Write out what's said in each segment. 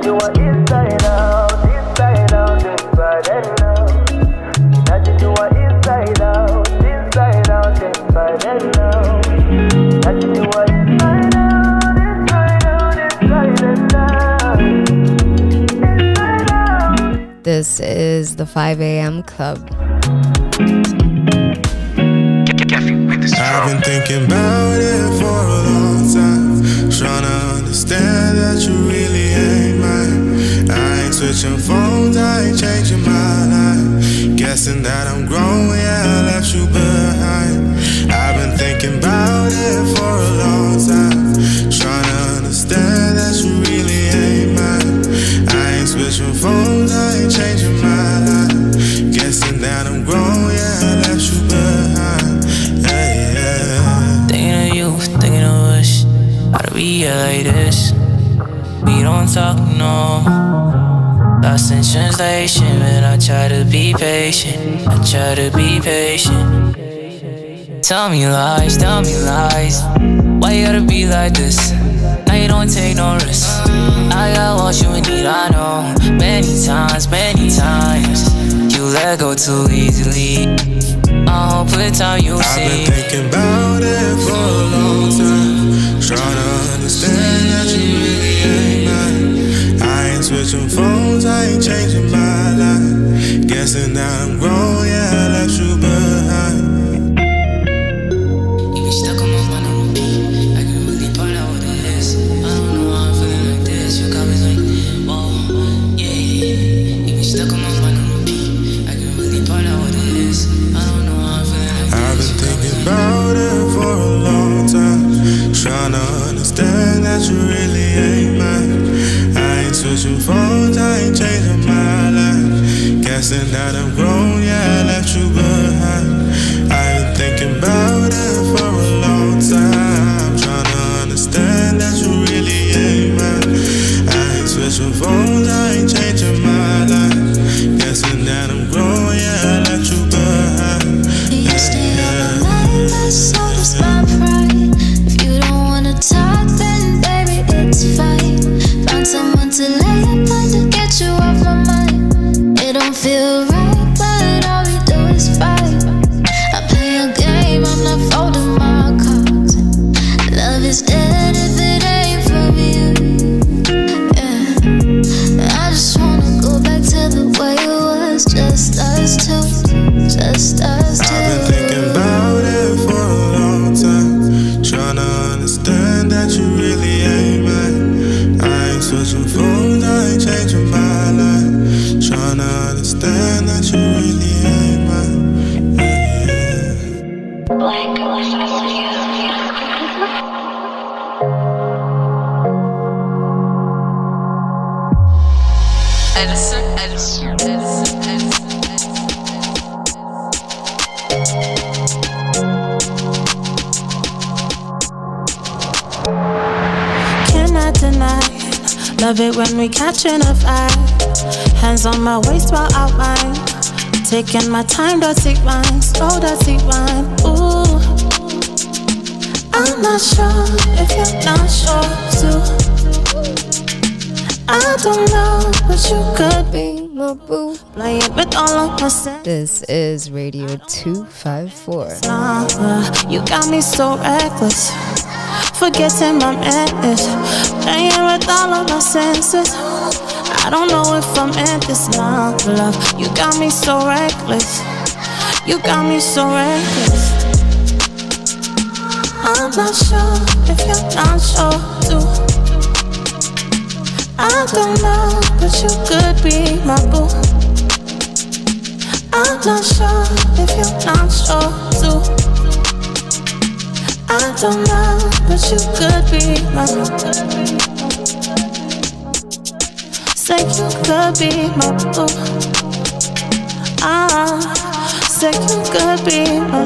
you are inside out, inside out, inside and out. Imagine you are inside out, inside out, inside and out. Imagine you are inside out, inside out, inside and out. Inside out. This is the 5 a.m. Club. I've been thinking about it for a long time, trying to understand that you really ain't mine. I ain't switching phones, I ain't changing my life. Guessing that I'm grown, yeah, I left you behind. I've been thinking about it for a long time, trying to understand that you really ain't mine. I ain't switching phones, I ain't changing my life. Guessing that I'm grown, yeah, I left you behind. Thinking of you, thinking of us. How to be here like this? We don't talk no more. Lost in translation, but I try to be patient. I try to be patient. Tell me lies, tell me lies. Why you gotta be like this? Now you don't take no risks. I got what you need, I know. Many times, you let go too easily. I hope with time you see. I've been thinking about it for a long time, trying to understand that you really ain't mine. I ain't switching phones, I ain't changing my life. Guessing that I'm grown, yeah, I left you behind. You been stuck on my mind on repeat. I can really point out what it is. I don't know why I'm feeling like this. You got me like, whoa, yeah. You been stuck on my mind on repeat. I can really point out what it is. I don't know why I'm feeling like this. I've been thinking about it for a long time, trying to understand that you really ain't mine. I ain't switching phones, I ain't changing my life. Guessing that I'm grown, yeah, I left you behind. I've been thinking about it for a long time, trying to understand that you really ain't mine. I ain't switching phones, I ain't changing my life. Guessing that I'm grown, yeah, I left you behind. You stay up all night, so does my pride. If you don't wanna talk, then baby, it's fine. Found someone to lay up on to get you off my mind. It don't feel right, but all we do is fight. I play a game, I'm not folding my cards. Love is dead if it ain't for you. Yeah, I just wanna go back to the way it was, just us two, just us two. I've been thinking about it for a long time, trying to understand that you really ain't mine. I ain't switching phones, I ain't changing my life. Trying to understand that you really ain't mine. Black, Edison. Cannot deny it. Love it when we catching a vibe. Hands on my waist while I whine. Taking my time, dirty wine, slow dirty wine. Ooh, I'm not sure if you're not sure too. I don't know, but you could be my boo. Play it with all of my senses. This is Radio 254. You got me so reckless, forgetting my manners, playing with all of my senses. I don't know if I'm in this now, love. You got me so reckless. You got me so reckless. I'm not sure if you're not sure too. I don't know, but you could be my boo. I'm not sure if you're not sure too. I don't know, but you could be my boo. Say you could be my boo. Say you could be my.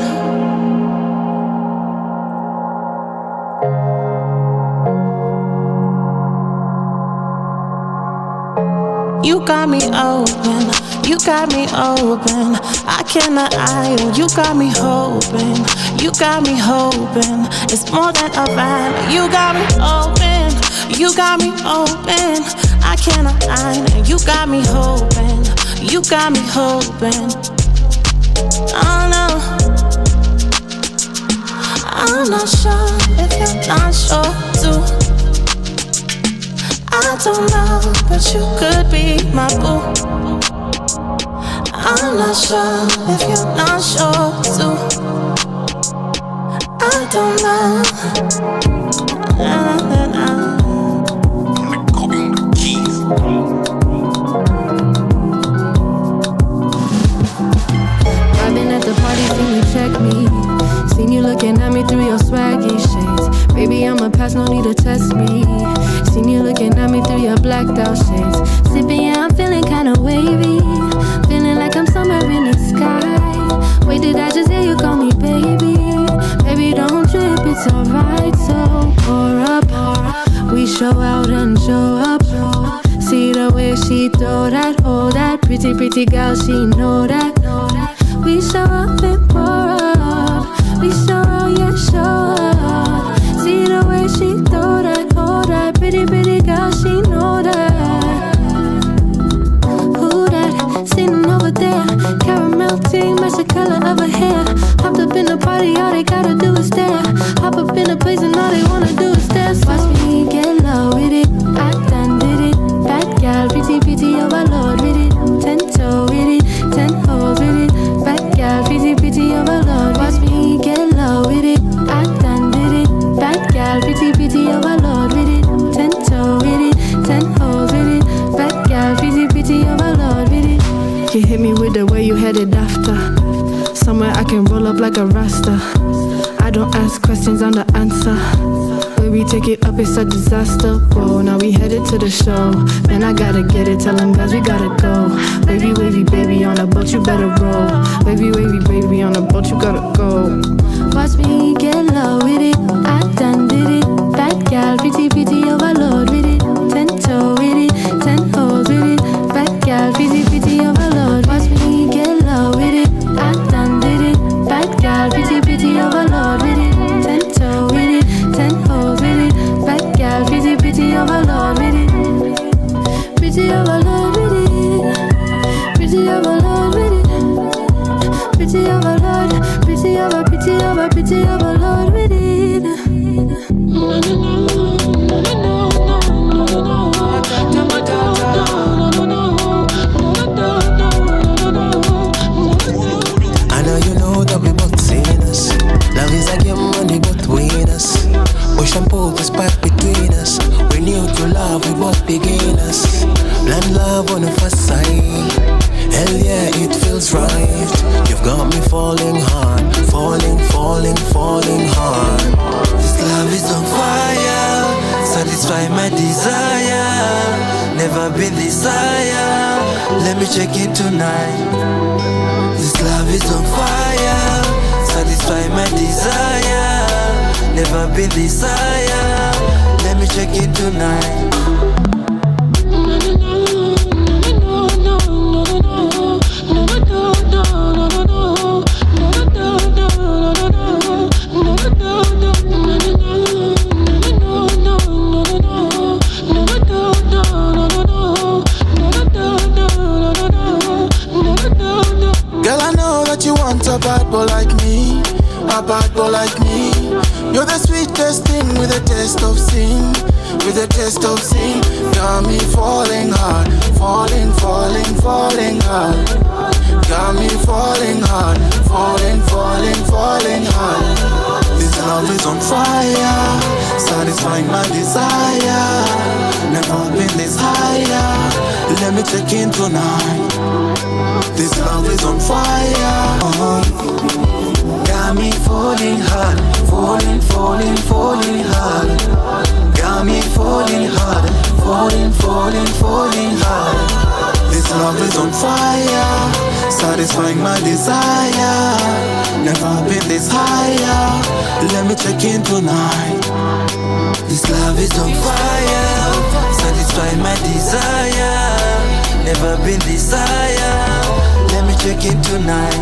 You got me open, you got me open. I cannot hide, you got me hoping, you got me hoping. It's more than a vibe. You got me open, you got me open. I cannot hide, and you got me hoping. You got me hoping. Oh no, I'm not sure if you're not sure too. I don't know, but you could be my boo. I'm not sure if you're not sure too. I don't know. I've been at the party, seen you check me. Seen you looking at me through your swaggy shades. Baby, I'ma pass, no need to test me. Seen you looking at me through your blacked out shades. Sipping, yeah, I'm feeling kinda wavy. Feeling like I'm somewhere in the sky. Wait, did I just hear you call me baby? Baby, don't trip, it's alright. So pour up, we show out and show up. See the way she throw that, hold that. Pretty, pretty girl, she know that. We show up and pour up. We show out, yeah, show up. See the way she throw that, hold that. Pretty, pretty girl, she know that. Who that? Sitting over there. Caramel tea, match the color of her hair. Hopped up in the party, all they gotta do is stare. Hop up in the place and all they wanna do is stare. Watch me get low with it. I done did it. Bad gal, pretty, pretty overload with it. 10 toe with it. 10 hoes with it. Bad gal, pretty, pretty overload. Watch me get low with it. I done did it. Bad gal, pretty, pretty overload with it. 10 toe with it. 10 hoes with it. Bad gal, pretty, pretty overload with it. You hit me with the way you headed after. Somewhere I can roll up like a rasta. I don't ask questions, I'm the answer. When we take it up, it's a disaster. Whoa, now we headed to the show. Man, I gotta get it, tell them guys we gotta go. Wavy, wavy, baby on a boat, you better roll. Wavy, wavy, baby on a boat, you gotta go. Watch me get low with it. I done did it. Bad gal, pretty, pretty overload with it. 10 toe with it. 10 hoes with it. Bad gal, pretty, pretty overload. Watch me get low with it. I done did it. Bad gal, pretty, pretty overload with it. 10 toe with it. 10 hoes with it. Bad gal, pretty, pretty overload with it. Pretty overload with it. Pretty overload with it. Pretty overload. Pretty over, pretty over, pretty overload with it. I know you know that we both seen us. Love is a game, money both win us. Ocean pool is back between us. We knew to love, we both beginners. Blind love on the first sight. Hell yeah, it feels right. You've got me falling hard. Falling, falling, falling hard. This love is on fire. Satisfy my desire. Never been this higher. Let me check it tonight. This love is on fire. Satisfy my desire. Never been this higher. Let me check it tonight. Girl, I know that you want a bad boy like me. A bad boy like me. You're the sweetest thing with a taste of sin. With a taste of sin. Got me falling hard. Falling, falling, falling hard. Got me falling hard. Falling, falling, falling hard. This love is on fire. Satisfying my desire. Never been this higher. Let me check in tonight. This love is on fire. Got me falling hard. Falling, falling, falling hard. Got me falling hard. Falling, falling, falling hard. This love is on fire. Satisfying my desire. Never been this higher. Let me check in tonight. This love is on fire. Satisfying my desire. Never been this higher. Let me check in tonight.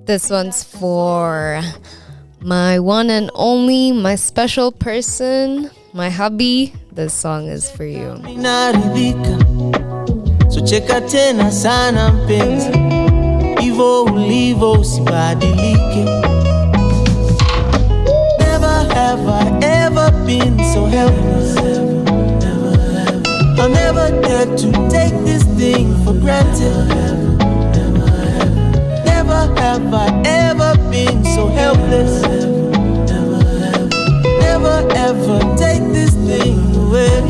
This one's for my one and only, my special person, my hubby. This song is for you. So cheka tena sana mpenzi, Ivo ulivo usibadilike. Never have I ever been so helpless. I'll never dare to take this thing for granted. Never have I ever been so helpless. Never ever take this thing away.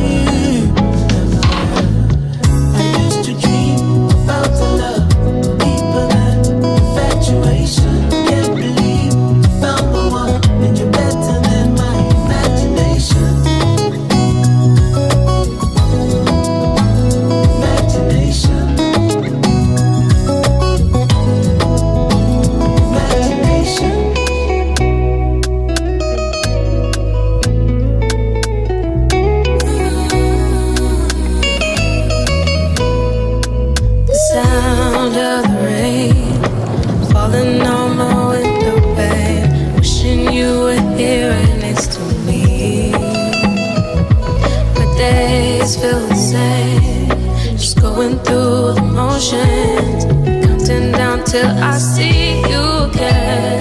Till I see you again.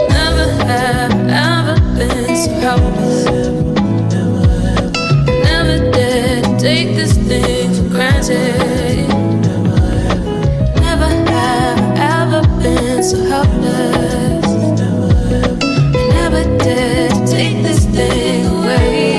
Never have ever been so helpless. Never dare to take this thing for granted. Never have ever been so helpless. Never dare to take this thing away.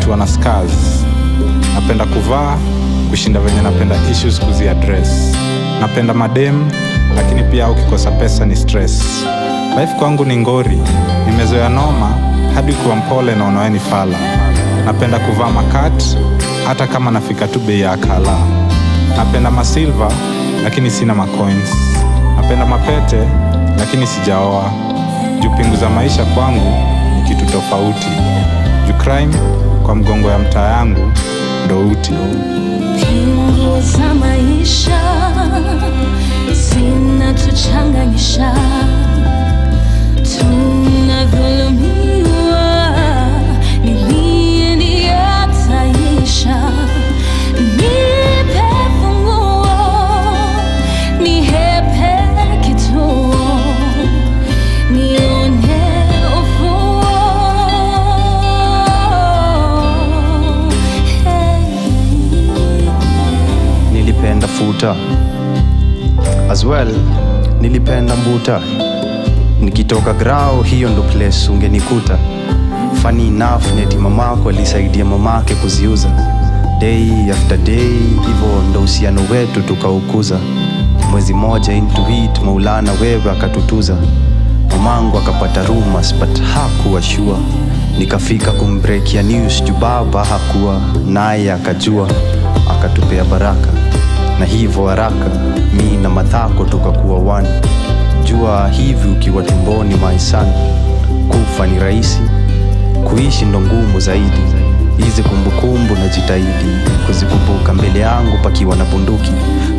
watu wana scars. Napenda kuvaa kushinda venye napenda issues kuziaddress. Napenda madem lakini pia ukikosa pesa ni stress. Life kwangu ni ngori, nimezoea noma hadi kuwa mpole na unaweni fala. Napenda kuvaa makat hata kama nafika tu bei ya akala. Napenda masilver lakini sina macoins. Napenda mapete lakini sijaoa. Juu pingu za maisha kwangu ni kitu tofauti. Juu crime kwa mgongo ya mtaa yangu ndo uti. Pingu za maisha zinatuchanganyisha, tunadhulumiwa, nilie niyataisha. Nipe funguo, nihepe kituo, nione ufuo. Nilipenda futa as well, nilipenda mbuta. Nikitoka grao hiyo ndo place ungenikuta. Funny enough neti mamako alisaidia mamake kuziuza. Day after day hivyo ndo uhusiano wetu tukaukuza. Mwezi moja into it Maulana wewe akatutuza. Mamangu akapata rumors but hakuwa sure. Nikafika kumbreakia news juu baba hakuwa, naye akajua, akatupea baraka. Na hivyo haraka mi na Mathako tukakuwa one. Jua hivi ukiwa tumboni maisani, kufa ni rahisi, kuishi ndo ngumu zaidi. Hizi kumbukumbu na jitahidi kuzikumbuka mbele yangu pakiwa na bunduki.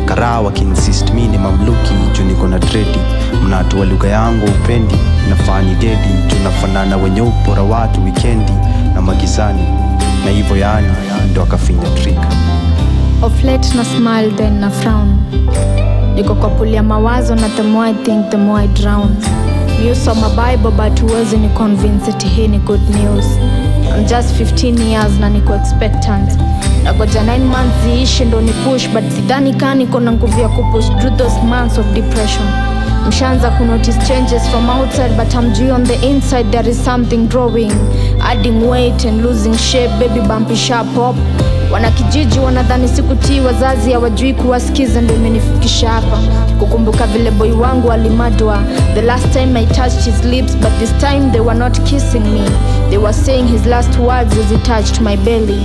Karawa kinsist mi ni mamluki juu niko na tredi. Mnatu wa lugha yangu upendi, nafani dedi tunafanana wenye upora watu wikendi na magizani. Na hivyo yani ndo akafinya trick. Of late na smile then na frown. Niko kwa puli ya mawazo na the more I think the more I drown. Mi usoma Bible but huwezi ni convince eti hii ni good news. I'm just 15 years na niko expectant. Nagoja 9 months ziishi ndo ni push, but sidhani kaa niko na nguvu ya kupush through those months of depression. Mshaanza kunotice changes from outside but hamjui on the inside there is something growing. Adding weight and losing shape, baby bumpy sharp up. Wanakijiji wanadhani sikutii, wazazi hawajui kuwasikiza, ndo imenifikisha hapa. Kukumbuka vile boy wangu alimadwa. The last time I touched his lips but this time they were not kissing me. They were saying his last words as he touched my belly.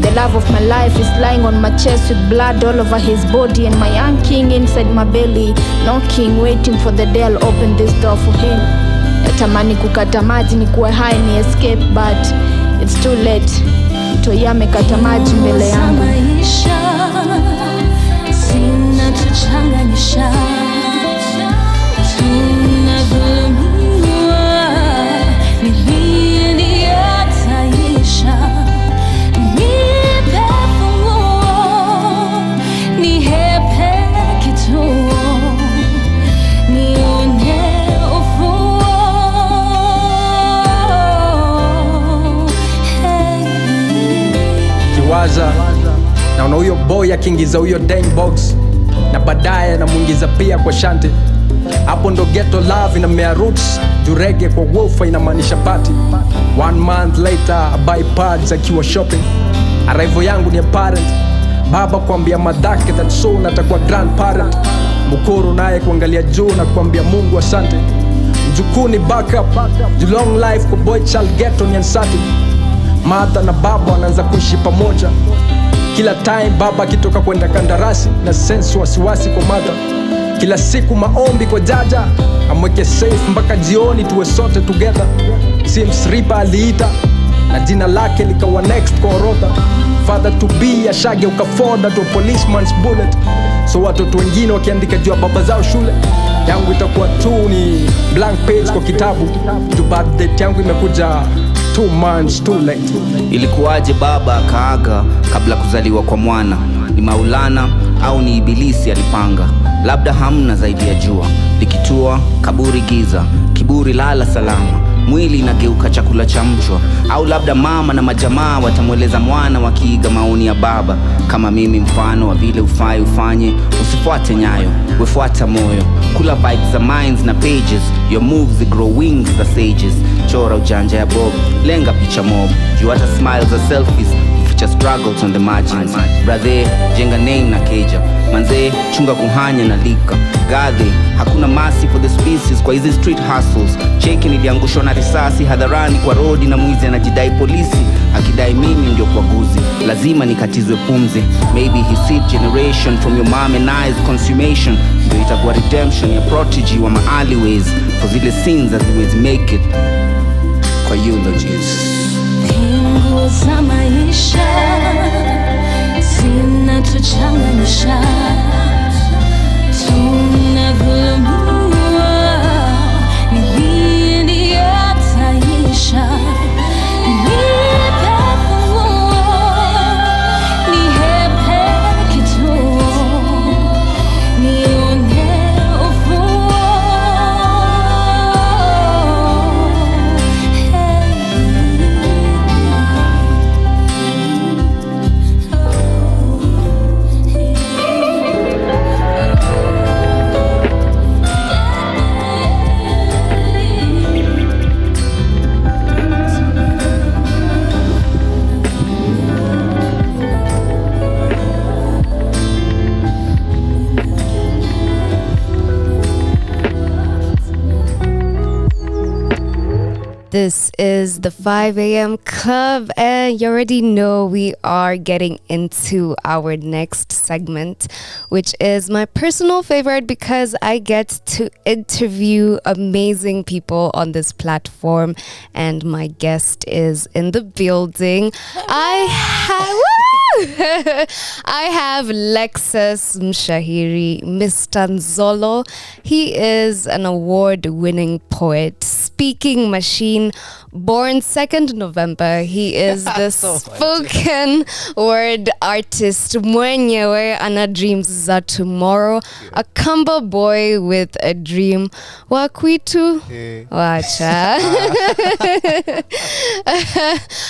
The love of my life is lying on my chest with blood all over his body, and my young king inside my belly, knocking, waiting for the day I'll open this door for him. Natamani kukata maji ni kuwe high ni escape but it's too late. Mtoi amekata maji mbele yangu. Maisha zinatuchanganyisha, tunadhulumiwa, nilie niyataisha. Nipe funguo, nihepe kituo, nione ufuo. Kiwaza naona huyo boy akiingiza huyo dang box, na baadaye anamuingiza pia kwa shanti. Hapo ndo ghetto love inamea roots. Jurege kwa wofa inamaanisha party. 1 month later I buy pads akiwa shopping. Arrival yangu ni apparent. Baba kuambia madhake that soon atakuwa grandparent. Mukuru naye kuangalia juu na kuambia Mungu asante. Mjukuu ni backup. The long life kwa boy child ghetto ni uncertain. Mata na baba wanaanza kuishi pamoja. Kila time baba akitoka kwenda kandarasi na sense wasiwasi kwa mata. Kila siku maombi kwa jaja amweke safe mpaka jioni tuwe sote together. Sims Ripa aliita na jina lake likawa next kwa orodha. Father to be ashage ukafoda to policeman's bullet. So watoto wengine wakiandika juu ya baba zao shule, yangu itakuwa tu ni blank page kwa kitabu. To birthday yangu imekuja 2 months too late. Ilikuwaje baba akaaga kabla kuzaliwa kwa mwana? Ni Maulana au ni ibilisi alipanga? Labda hamna zaidi ya jua likitua, kaburi giza, kiburi lala salama, mwili inageuka chakula cha mchwa. Au labda mama na majamaa watamweleza mwana wakiiga maoni ya baba. Kama mimi mfano wa vile ufai ufanye, usifuate nyayo, wefuata moyo. Kula vibes za minds na pages, your moves grow wings za sages. chora ujanja ya bob. Lenga picha mob, juu hata smiles za selfies feature struggles on the margins. Brother, jenga name na keja. Manze, chunga kuhanya na lika. Gadhe, hakuna mercy for the species kwa hizi street hustles. Cheki niliangushwa na risasi hadharani kwa rodi na mwizi anajidai polisi. Akidai mimi ndio kwa guzi, lazima nikatizwe pumzi. Maybe he seed generation from your mom and I's consummation. Ndio itakuwa redemption ya prodigy wa my alleyways. For zile sins as we make it kwa eulogies. Pingu za maisha zinatuchanganyisha, tunadhulumiwa, ni lini yataisha? Nipe funguo, nihepe kituo, nione ufuo. This is the 5 a.m. Club, and you already know we are getting into our next segment, which is my personal favorite because I get to interview amazing people on this platform, and my guest is in the building. I have Lexus Mshahiri, Mr. Nzolo. He is an award-winning poet, speaking machine, born 2nd November. He is the spoken word artist mwenyewe ana dreams za tomorrow, a Kamba boy with a dream. Wakwitu wacha.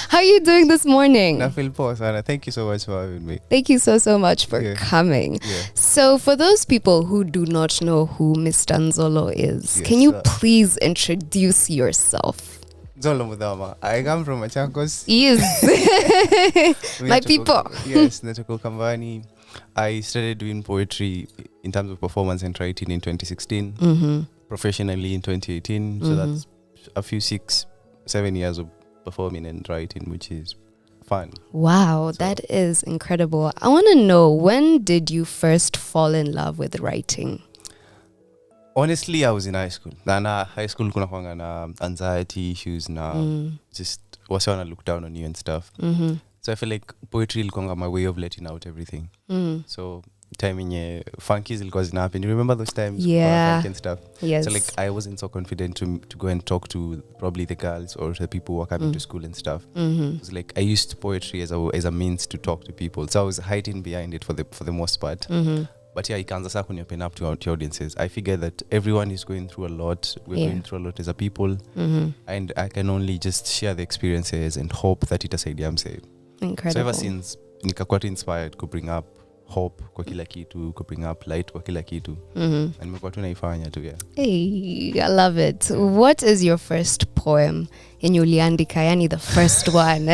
How are you doing this morning? I feel poor, Sana. Thank you so much for having me. Thank you so much for coming. So for those people who do not know who Mr. Nzolo is, can you please introduce yourself? Nzolo Mudama. I come from Machakos. Yes. My people. Yes, Netoko Kambani. I started doing poetry in terms of performance and writing in 2016. Professionally in 2018. So that's a few 6-7 years of performing and writing, which is fun. Wow, that is incredible. I want to know, when did you first fall in love with writing? Honestly, I was in high school. Na high school kuna kwanga na anxiety issues na just wasi wana look down on you and stuff. So I feel like poetry ilikuwa my way of letting out everything. So time in funkies ilikuwa zina happen. You remember those times? Yeah. And stuff. Yes. So like I wasn't so confident to go and talk to probably the girls or the people who were coming to school and stuff. It was like I used poetry as a means to talk to people. So I was hiding behind it for the most part. But yeah, ikaanza sasa kuni up to audiences. I figure that everyone is going through a lot. We're going through a lot as a people. And I can only just share the experiences and hope that itasaidia mse. Incredible. So ever since nikakuwa inspired to bring up hope kwa kila kitu, to bring up light kwa kila kitu. And nimekuwa tu naifanya tu Hey, I love it. What is your first poem in uliandika, yani the first one?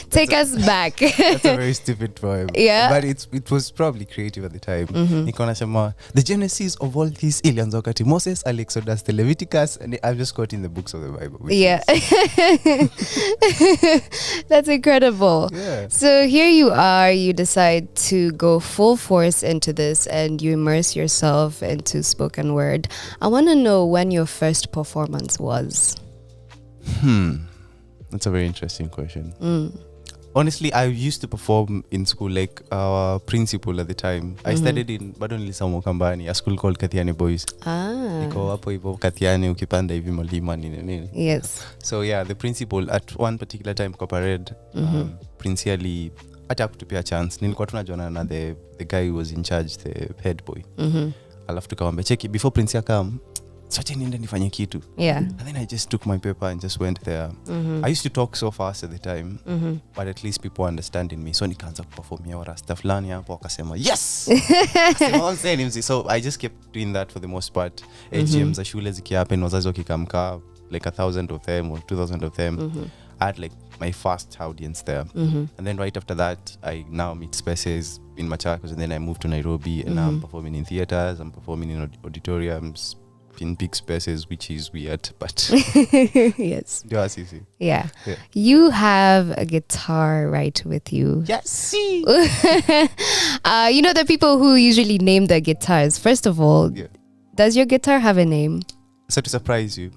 Take us back. That's a very stupid poem. Yeah. But it was probably creative at the time. Niko nasema the genesis of all this ilianza wakati Moses, Exodus, the Leviticus, and I've just got in the books of the Bible. Yeah. That's incredible. Yeah. So here you are, you decide to go full force into this and you immerse yourself into spoken word. I want to know when your first performance was. That's a very interesting question. Honestly, I used to perform in school, like our principal at the time. I studied in bado nilisoma Kambani, a school called Kathiani Boys. Niko hapo hivyo Kathiani ukipanda hivi Mlima nini. Yes. So yeah, the principal at one particular time kwa parade, Prince Ali hata kutupia chance. Nilikuwa tunajuana na the guy who was in charge, the head boy. Alafu tukamwambia cheki before Prince akam, sote niende nifanye kitu. Yeah. And then I just took my paper and just went there. I used to talk so fast at the time, but at least people understanding me. So nikaanza kuperformia wa rasta fulani hapo akasema yes. So I just kept doing that for the most part. AGM za shule zikihappen, wazazi wakikamka, like 1,000 of them or 2,000 of them. I had like my first audience there. And then right after that, I now meet spaces in Machakos, and then I moved to Nairobi, and now I'm performing in theaters, I'm performing in auditoriums, in big spaces, which is weird, but yes. Yeah. You have a guitar right with you. Yes. You know the people who usually name their guitars. First of all, does your guitar have a name? So to surprise you,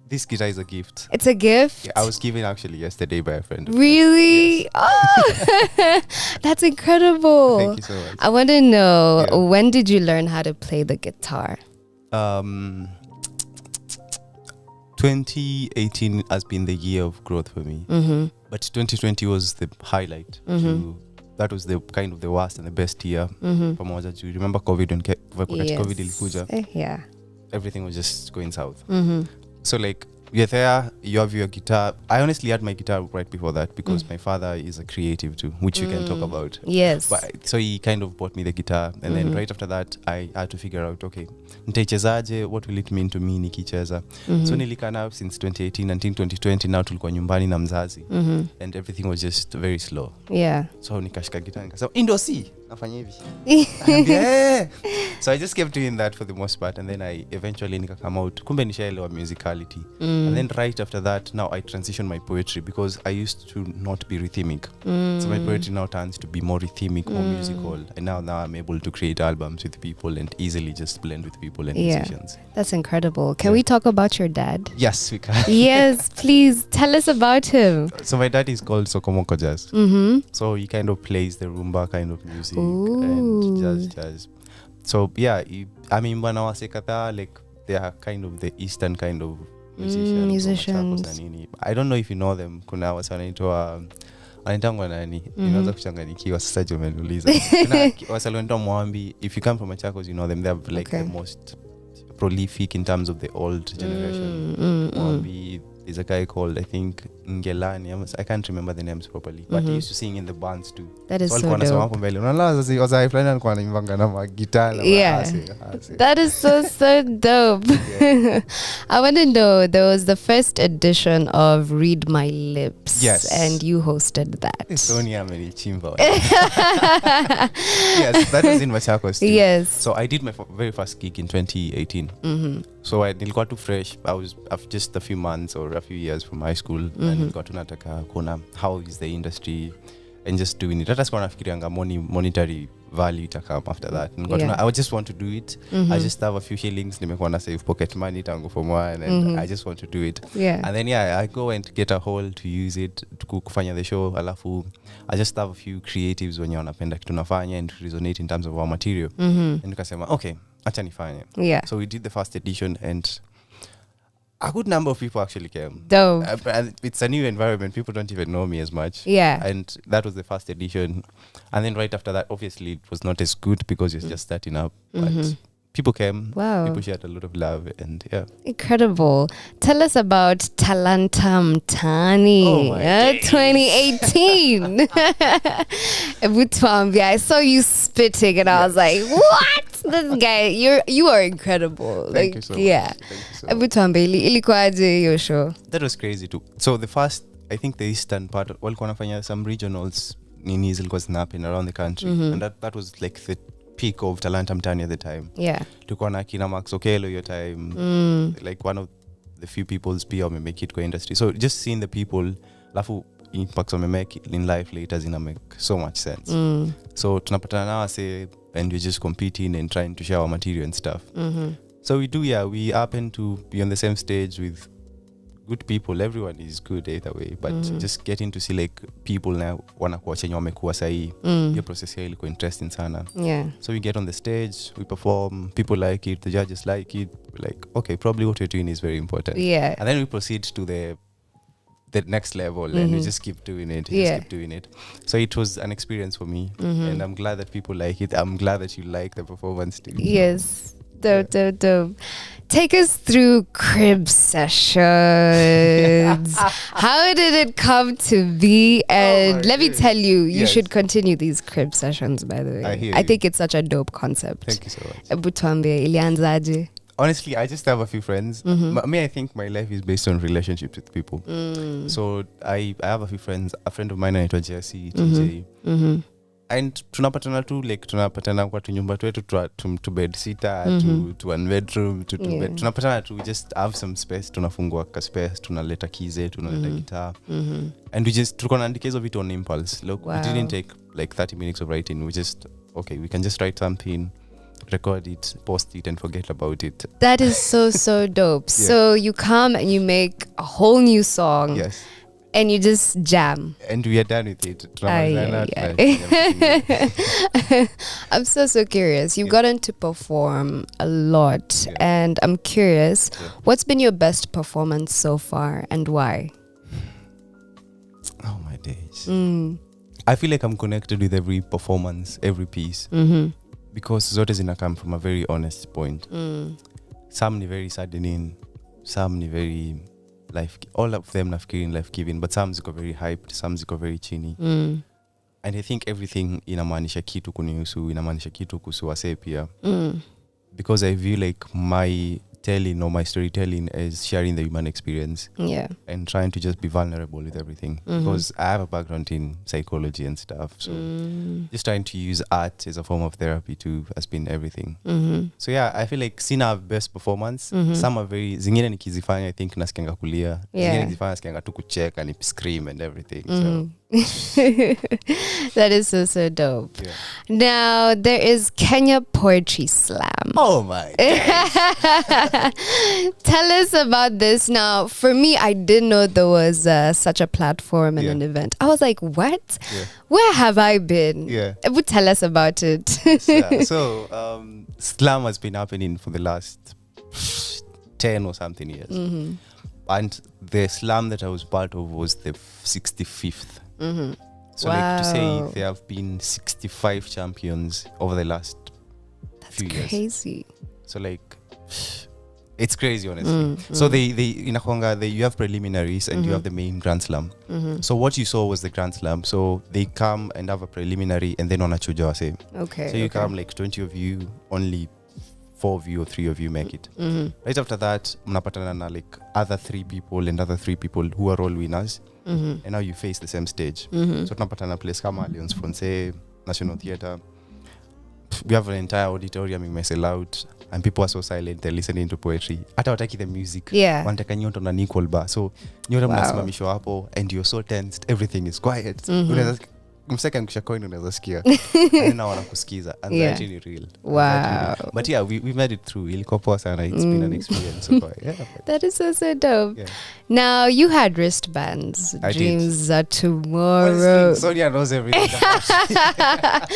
this guitar is a gift. It's a gift? Yeah, I was given actually yesterday by a friend. Really? Yes. Oh, that's incredible. Thank you so much. I want to know, when did you learn how to play the guitar? 2018 has been the year of growth for me. But 2020 was the highlight. That was the kind of the worst and the best year. Pamoja juu. Remember COVID when COVID ilikuja? Yeah. Everything was just going south. So like you're there, you have your guitar. I honestly had my guitar right before that because my father is a creative too, which we can talk about. Yes. But, so he kind of bought me the guitar, and then right after that I had to figure out, okay, nitaichezaje, what will it mean to me nikicheza? So nilikaa now since 2018 until 2020. Now tulikuwa nyumbani na mzazi, and everything was just very slow. Yeah. So nikashika guitar nikasema ndo si nafanya hivi. So I just kept doing that for the most part, and then I eventually nikakam out kumbe nishaelewa musicality. And then right after that, now I transitioned my poetry because I used to not be rhythmic. So my poetry now turns to be more rhythmic, more musical. And now I'm able to create albums with people and easily just blend with people and musicians. That's incredible. Can we talk about your dad? Yes, we can. Yes, please tell us about him. So my dad is called Sokomoko Jazz. So he kind of plays the rumba kind of music and jazz. So yeah, I mean, when I was like they are kind of the Eastern kind of musicians. I don't know if you know them. Kuna wasa wanaitwa nani? Inaanza kuchanganyikiwa sasa je umeniuliza. Kuna wasa wanaitwa Mwambi. If you come from Machakos, you know them. They're like the most prolific in terms of the old generation. Mwambi. There's a guy called, I think, Ngelani. I can't remember the names properly, but he used to sing in the bands too. That is so dope. Yeah. That is so dope. I want to know, there was the first edition of Read My Lips. Yes. And you hosted that. Sonia Merichimba. Yes, that was in Machakos too. Yes. So I did my very first gig in 2018. So I got too fresh. I was just a few months or a few years from high school, and got to nataka kuona how is the industry and just doing it. Hata sikuwa nafikirianga monetary value itakam after that. I would just want to do it. I just have a few shillings, nimekuwa na save pocket money tangu form 1, and I just want to do it. And then I go and get a hall to use it kufanya the show. Alafu I just have a few creatives wenye wanapenda kitu nafanya and resonate in terms of our material. And nikasema okay, acha nifanye. So we did the first edition, and a good number of people actually came. Dope. It's a new environment. People don't even know me as much. Yeah. And that was the first edition. And then right after that, obviously, it was not as good because it's just starting up. But people came. Wow. People shared a lot of love, and yeah. Incredible. Tell us about Talanta Mtaani 2018. Ebutwambi, I saw you spitting, and I was like, what? This guy, you are incredible. Thank you so much. Yeah. Ebutwambi, ilikuwaje your show? That was crazy too. So the first, I think the eastern part, walikuwa wanafanya some regionals nini zilikuwa zinahappen around the country. And that was like the peak of Talanta Mtaani at the time. Yeah. Tulikuwa na kina Max Okelo your time. Like one of the few people's pia wamemake it kwa industry. So just seeing the people, alafu impacts wamemake in life later zina make so much sense. So tunapatana na wase and we're just competing and trying to share our material and stuff. So we happen to be on the same stage with good people. Everyone is good either way, but just getting to see like people now wanakuwa chenye wamekuwa sahi. Your process here ilikuwa interesting sana. Yeah. So we get on the stage, we perform, people like it, the judges like it. We're like, okay, probably what we're doing is very important. Yeah. And then we proceed to the next level, and we just keep doing it. Keep doing it. So it was an experience for me, and I'm glad that people like it. I'm glad that you like the performance too. Yes. Dope. Take us through crib sessions. How did it come to be? And let me tell you, you should continue these crib sessions, by the way. I hear I you. think it's such a dope concept. Thank you so much. Ebutwambi, ilianzaje? Honestly, I just have a few friends. I think my life is based on relationships with people. So I have a few friends. A friend of mine anaitwa Jesse, TJ. And tunapatana tu like tunapatana kwa tunyumba twetu to bed sitter to one bedroom to two bed. Tunapatana tu, we just have some space, tunafungua ka space, tunaleta kize, tunaleta guitar. And we just tuko naandika hizo vitu on impulse. Look, it didn't take like 30 minutes of writing. We just we can just write something, record it, post it, and forget about it. That is so dope. Yeah. So you come and you make a whole new song. Yes. And you just jam. And we are done with it. I'm so curious. You've gotten to perform a lot. Yeah. And I'm curious, what's been your best performance so far and why? Oh my days. I feel like I'm connected with every performance, every piece. Because zote zina come from a very honest point. Some ni very saddening, some ni very all of them nafikiri in life giving, but some ziko very hyped, some ziko very chini. And I think everything inamaanisha kitu kunihusu, inamaanisha kitu kuhusu wasee pia. Because I view like my telling or my storytelling as sharing the human experience. Yeah. And trying to just be vulnerable with everything. Because I have a background in psychology and stuff. So just trying to use art as a form of therapy too has been everything. So yeah, I feel like sina best performance. Some are very, zingine nikizifanya I think nasikianga kulia. Zingine nikizifanya nasikianga tu kucheka ni scream and everything. So that is so dope. Yeah. Now there is Kenya Poetry Slam. Oh my God. Tell us about this. Now, for me, I didn't know there was such a platform and an event. I was like, what? Yeah. Where have I been? Yeah. Would tell us about it. So, Slam has been happening for the last 10 or something years. And the Slam that I was part of was the 65th. So like to say there have been 65 champions over the last few years. That's crazy. So like it's crazy honestly. So they in Akonga you have preliminaries and you have the main Grand Slam. So what you saw was the Grand Slam. So they come and have a preliminary and then wanachuja wase. Okay. So you come like 20 of you, only 4 of you or 3 of you make it. Right after that mnapatana na like other 3 people and other 3 people who are all winners. And now you face the same stage. So tunapatana place kama Alliance Francaise, National Theatre. We have an entire auditorium in Messel out and people are so silent, they're listening to poetry. Hata wataki the music. Yeah. Wanataka nyoto na equal bar. So nyoto mnasimamishwa hapo and you're so tensed, everything is quiet. Mseka nkisha coin unaweza sikia. And now wanakusikiza. Anxiety ni real. Wow. But yeah, we made it through. Ilikuwa poa sana. It's been an experience so far. Yeah. That is so dope. Yeah. Now you had wristbands. I Dreams are tomorrow. Sonia knows everything about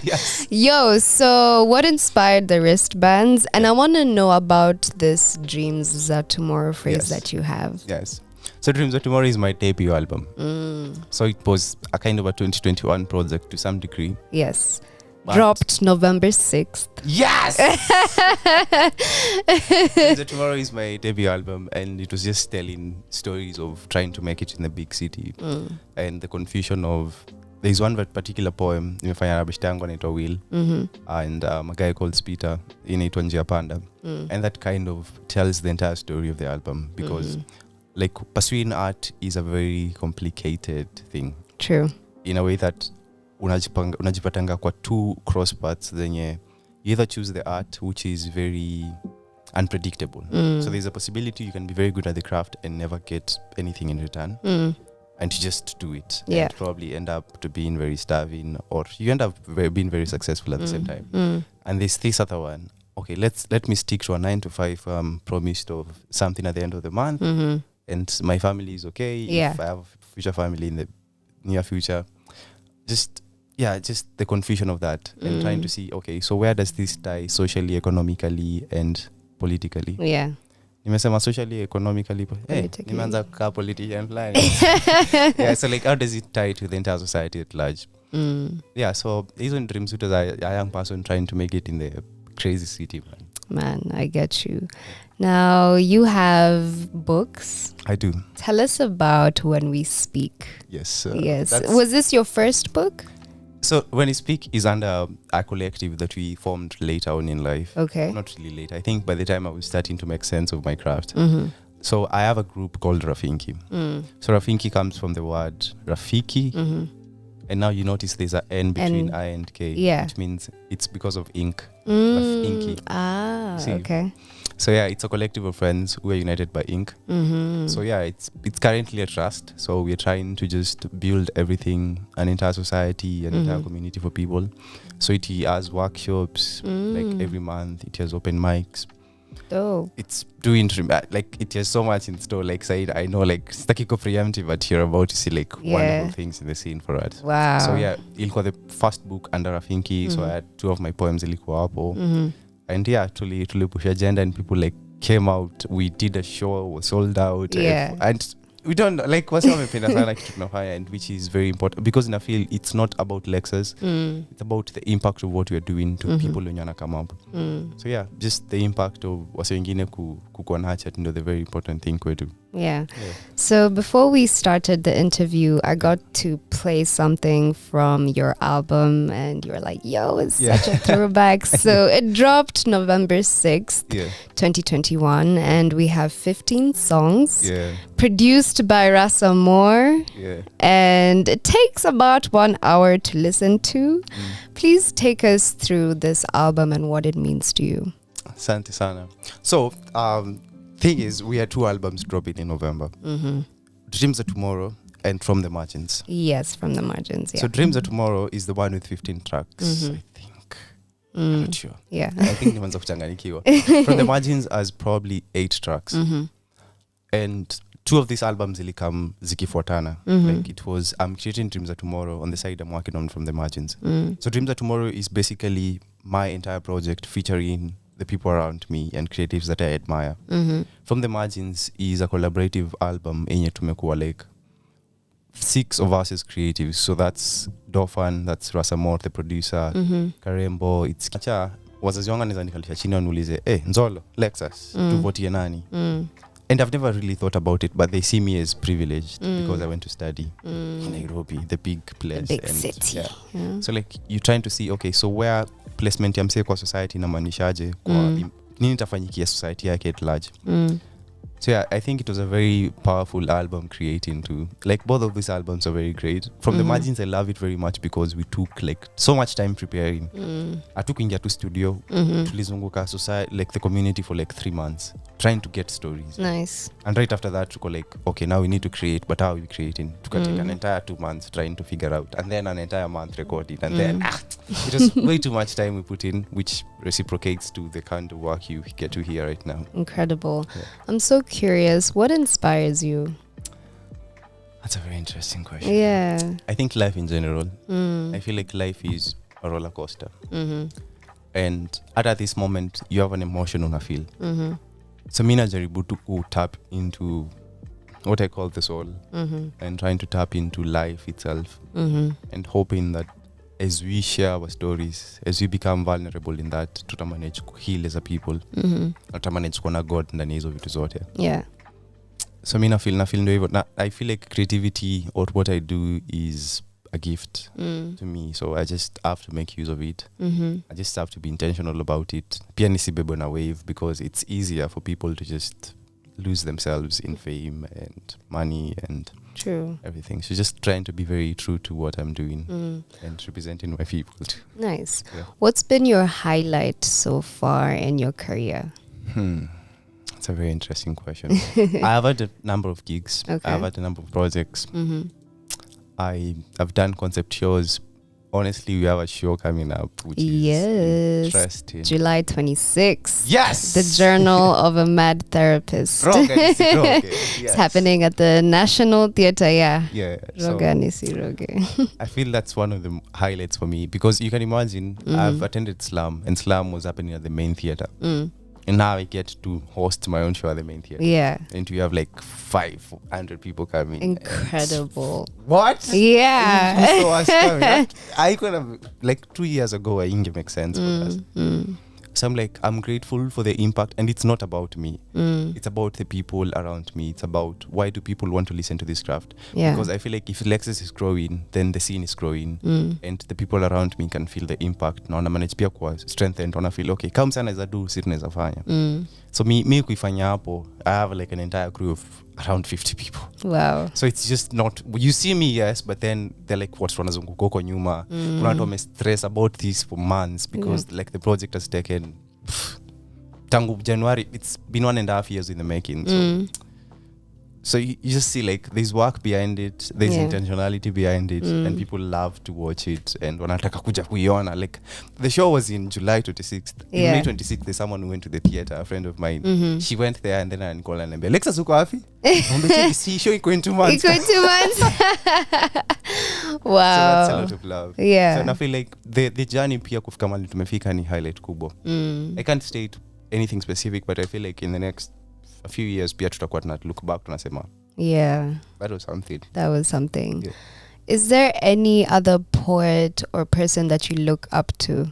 Yes. Yo, so what inspired the wristbands? And I want to know about this Dreams are tomorrow phrase that you have. Yes. So Dreams of Tomorrow is my debut album. So it was a kind of a 2021 project to some degree. Yes. But dropped November 6th. Yes! Dreams of Tomorrow is my debut album and it was just telling stories of trying to make it in the big city. And the confusion of... There's one particular poem nimefanya na beshte yangu anaitwa Will and a guy called Spita inaitwa Njia Panda. And that kind of tells the entire story of the album because like pursuing art is a very complicated thing. True. In a way that unajipatanga kwa 2 cross paths zenye you either choose the art which is very unpredictable. So there's a possibility you can be very good at the craft and never get anything in return. And you just do it. Yeah. And probably end up to being very starving or you end up being very successful at the same time. And there's this other one. Okay, let me stick to a 9 to 5 promised of something at the end of the month. And my family is okay. Yeah. If I have a future family in the near future. Just the confusion of that and trying to see, okay, so where does this tie socially, economically, and politically? Yeah. Nimesema socially, economically, nimeanza kukaa politician plan. Yeah, so like how does it tie to the entire society at large? Yeah, so these are dreams as a young person trying to make it in the crazy city, Man, I get you. Now, you have books. I do. Tell us about When We Speak. Yes. Yes. Was this your first book? So when you speak is under a collective that we formed later on in life. Okay. Not really late. I think by the time I was starting to make sense of my craft. Mm-hmm. So I have a group called Rafinki. So Rafinki comes from the word Rafiki. Mm-hmm. And now you notice there's an N between N. I and K. Yeah. Which means it's because of ink. Rafinki. See? Okay. So yeah, it's a collective of friends who are united by ink. Mm-hmm. So yeah, it's currently a trust. So we're trying to just build everything, an entire society, an entire community for people. So it has workshops like every month. It has open mics. Oh. It's doing like it has so much in store. Like Said, I know like stakiko preemptive, but you're about to see like wonderful things in the scene for it. Wow. So yeah, ilikuwa the first book under Rafinki. So I had 2 of my poems ilikuwa hapo. And yeah, push agenda and people like came out. We did a show, was sold out. Yeah. And we don't like what's like and which is very important because in a field it's not about lectures. It's about the impact of what we are doing to people when you come up. So yeah, just the impact of wase wengine kukuwa na chat, the very important thing kwetu. Yeah. So before we started the interview, I got to play something from your album and you were like, yo, it's such a throwback. So it dropped November 6th, 2021, and we have 15 songs produced by Rasa Moore. And it takes about 1 hour to listen to. Please take us through this album and what it means to you. Asante sana. So, thing is, we had 2 albums dropping in November. Dreams of Tomorrow and From the Margins. Yes, From the Margins, yeah. So Dreams of Tomorrow is the one with 15 tracks, I think. I'm not sure. Yeah. I think the ones of Changanikiwa. From the Margins has probably 8 tracks. And 2 of these albums really come zikifuatana. Like it was, I'm creating Dreams of Tomorrow. On the side, I'm working on From the Margins. So Dreams of Tomorrow is basically my entire project featuring the people around me and creatives that I admire. From the Margins is a collaborative album enye tumekuwa like 6 of us as creatives. So that's Dofan, that's Rasa Moore, the producer, Karembo. It's acha wazazi wangu anaweza nikalisha chini waniulize, Nzolo, Lexus, tuvotie nani? And I've never really thought about it, but they see me as privileged because I went to study in Nairobi, the big place. The big city. Yeah. So like you're trying to see, okay, so where placement ya msee kwa society inamaanishaje kwa nini tafanyikia society yake at large. So yeah, I think it was a very powerful album creating too. Like both of these albums are very great. From the Margins, I love it very much because we took like so much time preparing. I took ingia to studio, tulizunguka society, like the community for like 3 months, trying to get stories. Nice. And right after that, tuko like, okay, now we need to create, but how are we creating? Tuka take an entire 2 months trying to figure out, and then an entire month recording, and then it was way too much time we put in, which reciprocates to the kind of work you get to hear right now. Incredible. Yeah. I'm so curious, what inspires you? That's a very interesting question. Yeah. I think life in general. I feel like life is a roller coaster. And at this moment, you have an emotion on a feel. So mina jaribu to tap into what I call the soul and trying to tap into life itself and hoping that as we share our stories, as we become vulnerable in that, tutamanage heal as a people. Tutamanage kuona God ndani hizo vitu zote. Yeah. So mina feel ndio hivyo. I feel like creativity or what I do is a gift to me. So I just have to make use of it. I just have to be intentional about it. Pia nisibebe na wave because it's easier for people to just lose themselves in fame and money and everything. So just trying to be very true to what I'm doing and representing my people too. Nice. Yeah. What's been your highlight so far in your career? That's a very interesting question. I have had a number of gigs. Okay. I've had a number of projects. I've done concept shows. Honestly, we have a show coming up, which is interesting. July 26th. Yes! The Journal of a Mad Therapist. It's happening at the National Theatre, Yeah. Roge. I feel that's one of the highlights for me because you can imagine I've attended Slam and Slam was happening at the main theatre. And now I get to host my own show at the main theatre. Yeah. And we have like 500 people coming. Incredible. What? Yeah. I could have, like 2 years ago, I think it makes sense for us. So I'm like, I'm grateful for the impact, and it's not about me. It's about the people around me. It's about why do people want to listen to this craft? Yeah. Because I feel like if Lexus is growing, then the scene is growing, and the people around me can feel the impact. Na manage pia kwa strengthened, wana feel okay, kama sana za do sit naweza fanya. So me kuifanya hapo, I have like an entire crew of around 50 people. Wow. So it's just not, you see me, yes, but then they're like, what's wanazunguka huko nyuma? Kuna watu wame stress about this for months because like the project has taken tangu January, it's been 1.5 years in the making. So you just see like there's work behind it, there's intentionality behind it, and people love to watch it and wanataka kuja kuiona. Like the show was in July 26th. In May 26th, there's someone who went to the theater, a friend of mine. She went there and then I called and said, Lexus uko wapi? See show iko in 2 months. Iko in 2 months. Wow. So that's a lot of love. Yeah. So I feel like the journey pia kufika mahali tumefika ni highlight kubwa. I can't state anything specific, but I feel like in the next a few years pia tutakuwa tuna look back tunasema that was something. Yeah. Is there any other poet or person that you look up to?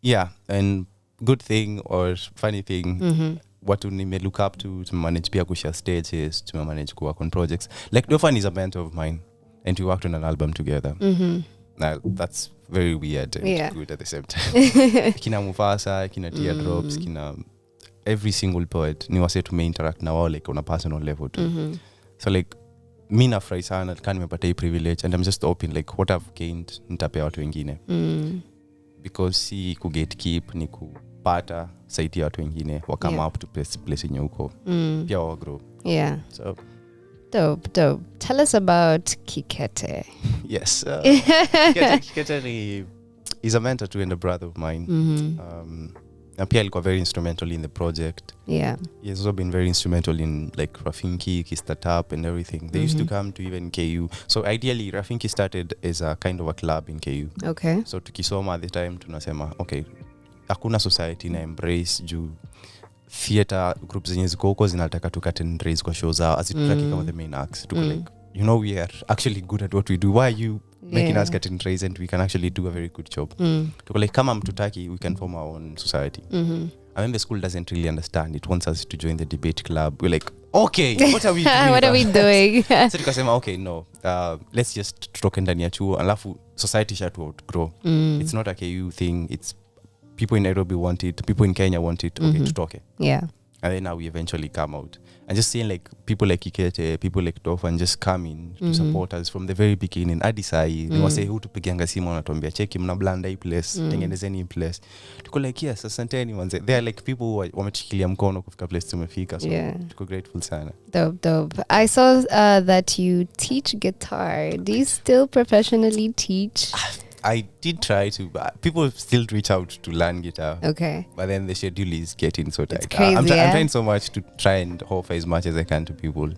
Yeah, and good thing or funny thing, what we may look up to manage pia kushare stages, to manage to work on projects. Like Dofan is a mentor of mine and we worked on an album together. Now that's very weird and good at the same time. Kina Mufasa, kina Teardrops, kina every single poet ni wase tume interact na wao like on a personal level too. So like mi nafurahi sana kan nimepata hii privilege and I'm just open like what I've gained nitapea watu wengine because si ku gatekeep ni kupata saidia watu wengine wa come up to place yenye huko pia wa grow. So dope. Tell us about Kikete. Yes. Kikete is a mentor to and a brother of mine. And pia alikuwa very instrumental in the project. He has also been very instrumental in like Rafinki, Startup and everything. They used to come to even KU. So ideally Rafinki started as a kind of a club in KU. Okay. So tukisoma at the time tunasema okay, hakuna society na embrace juu theater groups zenye ziko huko zinataka tukate and raise kwa show zao asitutaki kama the main acts. Tuko like, you know, we are actually good at what we do. Why are you making us get in raise and we can actually do a very good job? Tuko like kama mtutaki we can form our own society. And then the school doesn't really understand. It wants us to join the debate club. We're like, okay, what are we doing? What are we doing? So tukasema okay, no, let's just tutoke ndani ya chuo alafu society shatu outgrow. It's not a KU thing. It's people in Nairobi want it, people in Kenya want it. Okay, tutoke. And then now we eventually come out. And just seeing like people like Kikete, people like Dofan just come in to support us from the very beginning. Adisai, they were say who tupigianga simu wanatuambia cheki mna blanda hii place, tengenezeni hii place. Tuko like yes, asanteni manze. They are like people who wametushikilia mkono kufika place tumefika. So tuko grateful sana. Dope. I saw that you teach guitar. Do you still professionally teach? I did try to, but people still reach out to learn guitar. Okay. But then the schedule is getting so tight. It's crazy, I'm trying so much to try and offer as much as I can to people.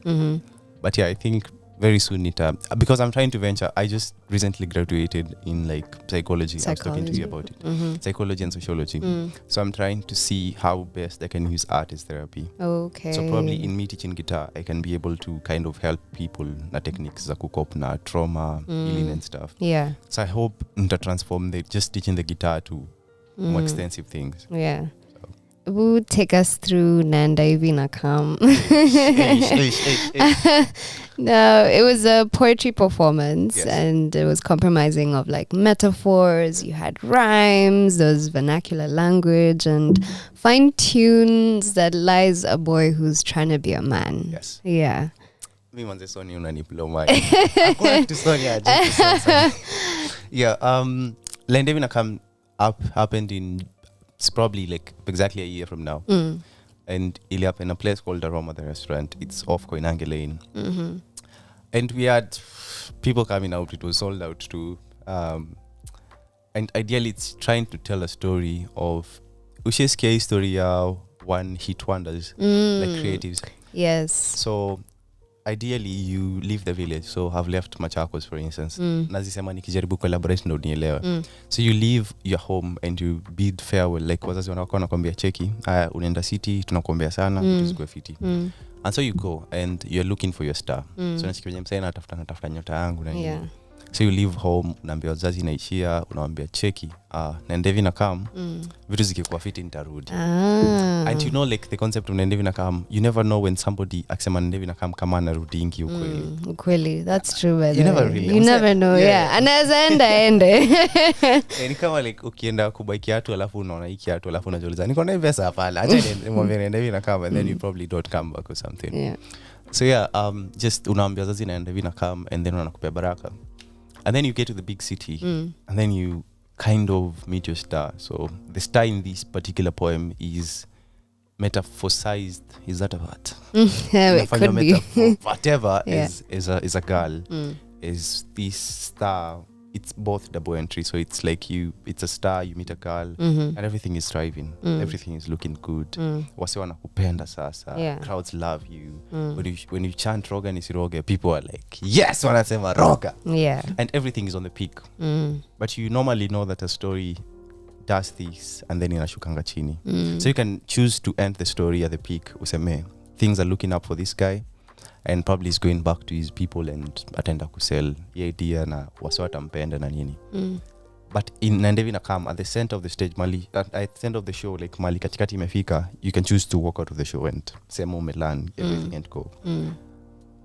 But yeah, I think very soon because I'm trying to venture. I just recently graduated in like psychology. I was talking to you about it. Psychology and sociology. So I'm trying to see how best I can use art as therapy. Okay. So probably in me teaching guitar, I can be able to kind of help people na techniques za kukop na trauma, healing and stuff. So I hope to transform just teaching the guitar to more extensive things. Who take us through Nanda Ivinakam? No, it was a poetry performance and it was compromising of like metaphors. You had rhymes, there was vernacular language and fine tunes that lies a boy who's trying to be a man. Mi manze Sony unaniploma. Hakuna kitu Sony aje. Nanda Ivinakam happened in it's probably like exactly a year from now. And it happened in a place called Aroma, the restaurant. It's off Koinange Lane. And we had people coming out. It was sold out too. And ideally it's trying to tell a story of Usheskia story one hit wonders like creatives. So ideally you leave the village. So have left Machakos for instance. Nazisema nikijaribu collaborate ndo nielewa. So you leave your home and you bid farewell. Like wazazi wanakuwa nakwambia cheki, unaenda city, tunakuombea sana, tusikue fiti. And so you go and you're looking for your star. So nasikia msee natafuta nyota yangu na nini. So you leave home, unaambia wazazi naishia, unawaambia cheki, naendevi na come, vitu zikikuwa fiti nitarudi. And you know like the concept of naendevi na come, you never know when somebody akisema naendevi na come kama anarudingi ukweli. Ukweli, that's true by the you never really, you never know, yeah. Anaweza ende. Ni kama like ukienda kubai kiatu alafu unaona hiki kiatu alafu unajiuliza niko na pesa hapa, acha nimwambie naendevi na come, and then you probably don't come back or something. Yeah. So yeah, just unaambia wazazi naendevi na come, and then wanakupea baraka. And then you get to the big city, and then you kind of meet your star. So the star in this particular poem is metaphoricized. Is that a word? Yeah, it could be. Whatever is a girl. Is this star? It's both double entry. So it's like it's a star. You meet a girl, and everything is thriving. Everything is looking good. Wase wanakupenda sasa. Yeah. Crowds love you. When you chant Roga Nisiroge, people are like, yes, wanasema Roga. Yeah. And everything is on the peak. But you normally know that a story does this and then inashukanga chini. So you can choose to end the story at the peak. Useme, things are looking up for this guy, and probably is going back to his people and atenda kusell idea na waswata mpenda na nini. But in Naendevi na come, at the center of the stage, Mali, at the center of the show, like Mali katikati imefika, you can choose to walk out of the show and sema umelan everything and go.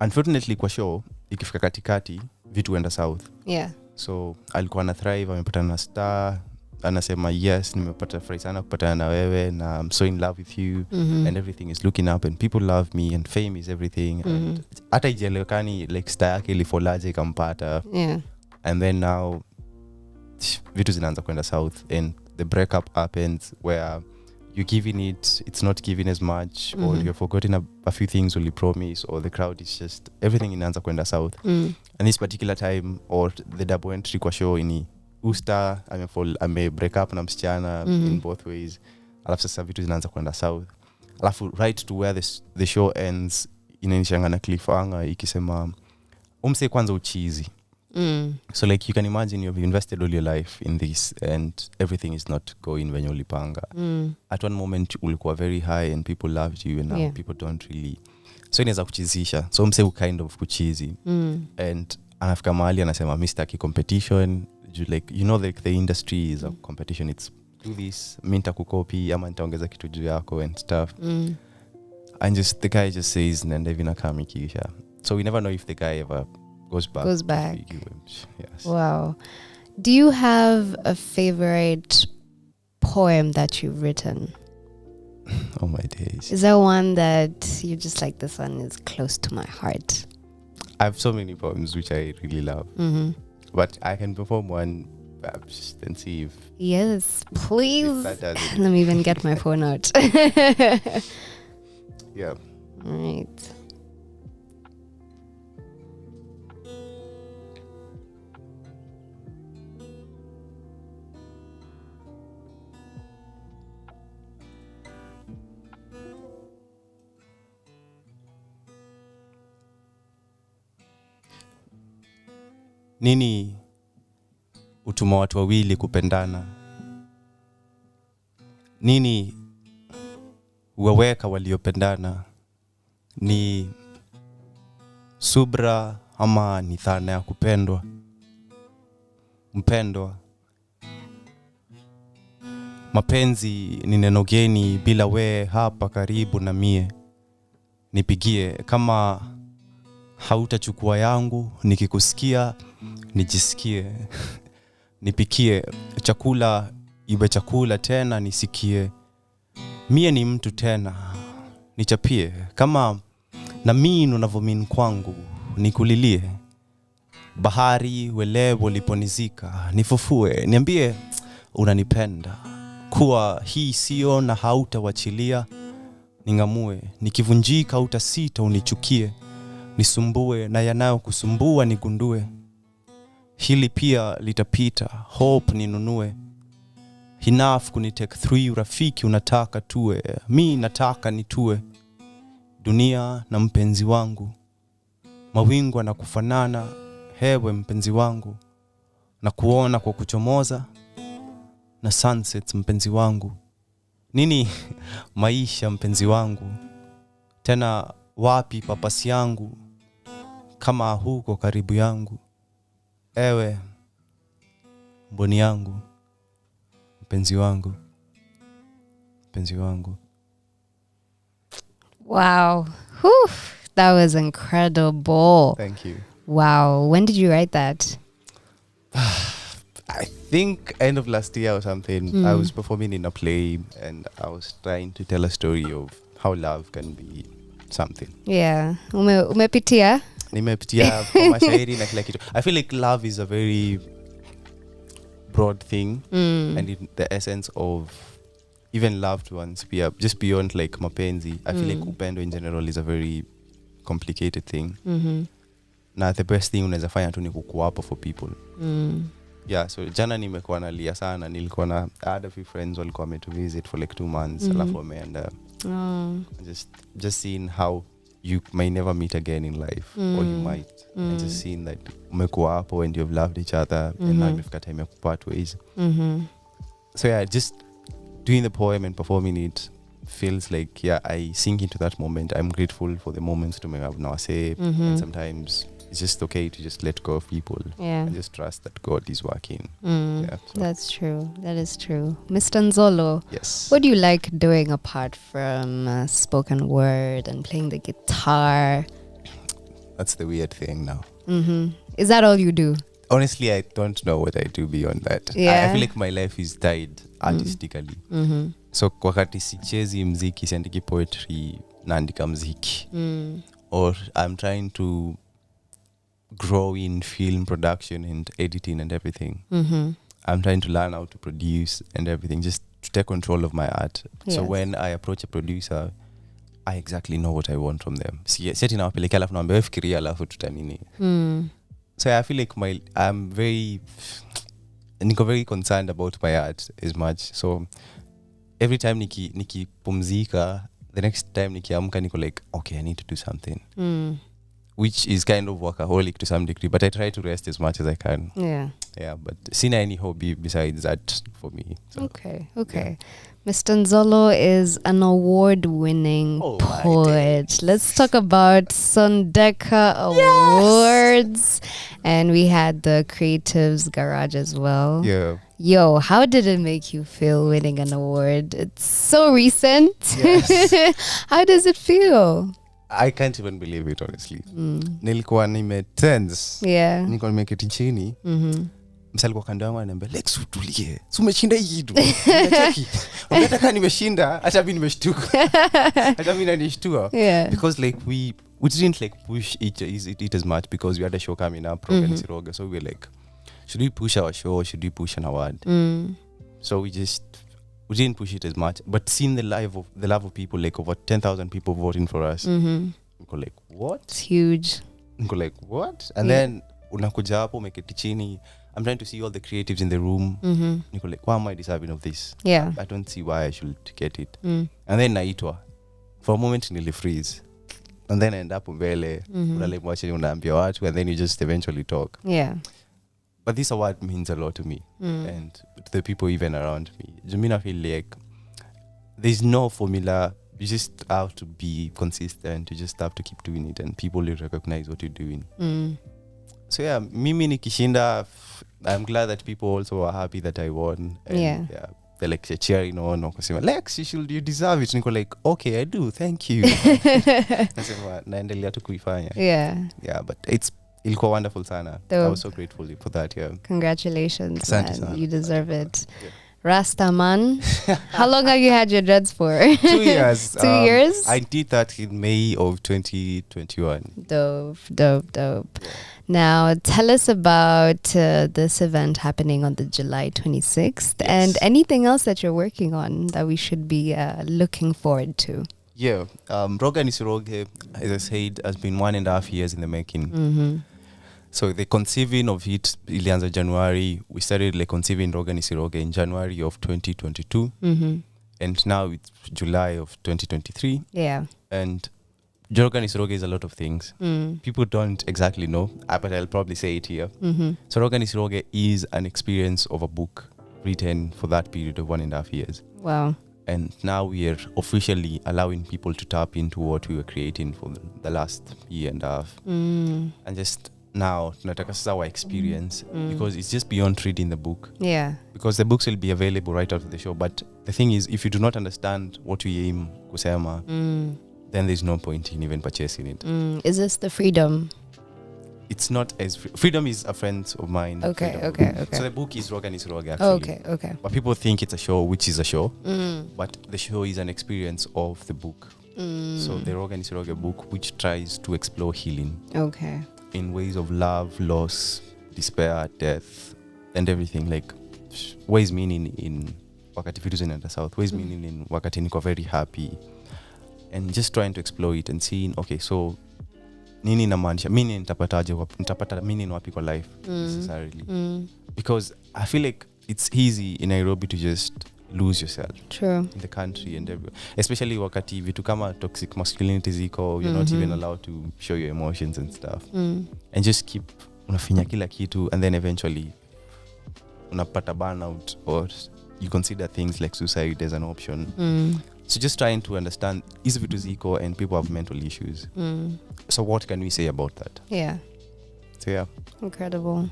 Unfortunately kwa show ikifika katikati vitu enda south. Yeah. So alikuwa na thrive, amepatana na star, anasema yes, nimepata furahi sana kupatana na wewe na I'm so in love with you, and everything is looking up and people love me and fame is everything. And hata ijelekani like star yake ilifolaje ikampata. Yeah. And then now vitu zinaanza kwenda south, and the breakup happens where you're giving it's not giving as much, or you're forgetting a few things you promise, or the crowd is just everything inaanza kwenda south. And this particular time, or the double entry kwa show ini Usta ame break up na msichana in both ways, alafu sasa vitu zinaanza kwenda south, alafu right to where the show ends inaishanga na cliffhanger ikisema umse kwanza uchizi. So like you can imagine you've invested all your life in this and everything is not going venye ulipanga. At one moment ulikuwa very high and people loved you, and now people don't really. So inaweza kuchizisha. So umse kind of kuchizi. And anafika mahali anasema mistaki competition. Like you know, like the industry is a competition. It's do this, minta kukopi ama nitaongeza kitu juu yako and stuff. And just the guy just says Naendevi na come ikisha. So we never know if the guy ever goes back. Yes. Wow. Do you have a favorite poem that you've written? Oh my days. Is there one that you just like, this one is close to my heart? I have so many poems which I really love. But I can perform one just and see if... Yes, please. If that does it. Let me even get my phone out. Yeah. All right. Nini utuma watu wawili kupendana? Nini uwaweka waliopendana? Ni subra ama ni dhana ya kupendwa? Mpendwa, mapenzi ni neno geni, bila we hapa karibu na mie. Nipigie kama hautachukua yangu, nikikusikia nijisikie. Nipikie chakula iwe chakula tena nisikie. Mie ni mtu tena, nichapie kama na mimi unavyoamini kwangu, nikulilie. Bahari welevo liponizika, nifufue, niambie unanipenda. Kuwa hii sio na hautawachilia, ningamue, nikivunjika utasita unichukie. Nisumbue na yanayo kusumbua nigundue. Hili pia litapita, hope ninunue. Enough kunitake through rafiki unataka tuwe. Mi nataka nitue. Dunia na mpenzi wangu. Mawingu na kufanana, hewe mpenzi wangu. Na kuona kwa kuchomoza, na sunsets mpenzi wangu. Nini maisha mpenzi wangu? Tena wapi papasi yangu? Kama huko karibu yangu. Ewe mboni yangu, mpenzi wangu. Wow. Whew. That was incredible. Thank you. Wow. When did you write that? I think end of last year or something. I was performing in a play and I was trying to tell a story of how love can be something. Yeah. Umepitia? Nimepitia kwa mashairi na kila kitu. I feel like love is a very broad thing and in the essence of even loved ones, just beyond like mapenzi. I feel like upendo in general is a very complicated thing. Na the best thing unaweza fanya tu ni kukuwa hapo for people. Yeah, so jana nimekuwa nalia sana. Nilikuwa na other few friends walikuwa wame to visit for like 2 months. Alafu wameenda just seeing how you may never meet again in life or you might. And just seeing that umekuwa hapo and you've loved each other and now imefika time ya kupart ways. So yeah, just doing the poem and performing it feels like, yeah, I sink into that moment. I'm grateful for the moments to make up now say and sometimes it's just okay to just let go of people and just trust that God is working. Yeah, so. That's true. That is true. Mr. Nzolo, yes. What do you like doing apart from spoken word and playing the guitar? That's the weird thing now. Is that all you do? Honestly, I don't know what I do beyond that. I feel like my life is tied artistically. So wakati sichezi mziki, siandiki poetry, naandika mziki. Or I'm trying to grow in film production and editing and everything. I'm trying to learn how to produce and everything, just to take control of my art. So when I approach a producer, I exactly know what I want from them. Seti nawapelekea alafu naambia fikiria alafu tutanini. So I feel like I'm very concerned about my art as much. So every time nikipumzika, the next time nikiamka niko like, okay, I need to do something. Which is kind of workaholic to some degree, but I try to rest as much as I can. Yeah, but sina any hobby besides that for me. So. Okay. Yeah. Mr. Nzolo is an award-winning poet. Let's talk about Sondeka Awards. And we had the Creatives Garage as well. Yeah. Yo, how did it make you feel winning an award? It's so recent. Yes. How does it feel? I can't even believe it, honestly. Nilikuwa nimetense. Yeah. Nilikuwa nimeketi chini. Msali kwa kando yangu ananiambia, Lex utulie. Si umeshinda hii kitu. Unataka kama nimeshinda, hata mimi nimeshtuka. Hata mimi nanishtua. Because like we didn't like push it as much because we had a show coming up, Roga Nisiroga. So we were like, should we push our show or should we push an award? So we didn't push it as much, but seeing the love of people, like over 10,000 people voting for us, we go like, what? It's huge. We go like, what? And then unakuja hapo umeketi chini, I'm trying to see all the creatives in the room. You go like, why am I deserving of this? Yeah. I don't see why I should get it. And then naitwa. For a moment nili freeze. And then I end up mbele, unalemwache unaambia watu, and then you just eventually talk. Yeah. But this award means a lot to me and to the people even around me. I feel like there's no formula. You just have to be consistent. You just have to keep doing it and people will recognize what you're doing. So yeah, mimi nikishinda, I'm glad that people also are happy that I won. And yeah, they're like cheering on. Lex, you deserve it. Niko like, okay, I do. Thank you. Naendelea tu kuifanya. Yeah, but ilikuwa wonderful sana. I was so grateful for that. Yeah. Congratulations, man. You deserve it. Rastaman. How long have you had your dreads for? 2 years. 2 years? I did that in May of 2021. Dope. Yeah. Now, tell us about this event happening on the July 26th and anything else that you're working on that we should be looking forward to. Yeah. Roga Nisiroge, as I said, has been 1.5 years in the making. So the conceiving of it, ilianza January. We started like conceiving Roga Nisiroge in January of 2022. And now it's July of 2023. Yeah. And Roga Nisiroge is a lot of things. People don't exactly know, but I'll probably say it here. So Roga Nisiroge is an experience of a book written for that period of 1.5 years. Wow. And now we are officially allowing people to tap into what we were creating for the last year and a half. And just now tunataka sasa wa experience because it's just beyond reading the book. Yeah. Because the books will be available right after the show, but the thing is, if you do not understand what we aim kusema, then there's no point in even purchasing it. Is this the freedom? It's not as freedom is a friend of mine. Okay. So the book is Roga Nisroga actually. Okay. But people think it's a show, which is a show, but the show is an experience of the book. So the Roga Nisroga book, which tries to explore healing. Okay. In ways of love, loss, despair, death, and everything. Like ways meaning in wakati vitu zinaenda south, ways meaning in wakati niko very happy, and just trying to explore it and seeing, okay, so nini inamaanisha, mimi nitapata meaning wapi kwa life necessarily. Because I feel like it's easy in Nairobi to just lose yourself. True. In the country and everywhere, especially wakati vitu kama toxic masculinity ziko, you're not even allowed to show your emotions and stuff, and just keep unafinya kila kitu, and then eventually unapata burnout, or you consider things like suicide as an option. So just trying to understand hizi vitu ziko, and people have mental issues. So what can we say about that? Yeah. So yeah. Incredible.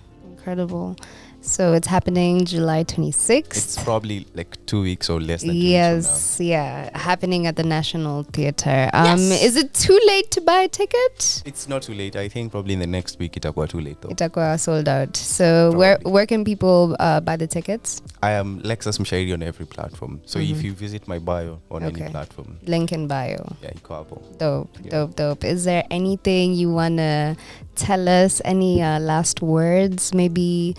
So it's happening July 26th. It's probably like 2 weeks or less than 2 yes, weeks from now. Yeah, happening at the National Theatre. Is it too late to buy a ticket? It's not too late. I think probably in the next week itakuwa too late though. Itakuwa sold out. So where can people buy the tickets? I am Lexus Mshairi on every platform. So if you visit my bio on any platform. Link in bio. Yeah, iko hapo. Dope. Is there anything you want to tell us? Any last words? Maybe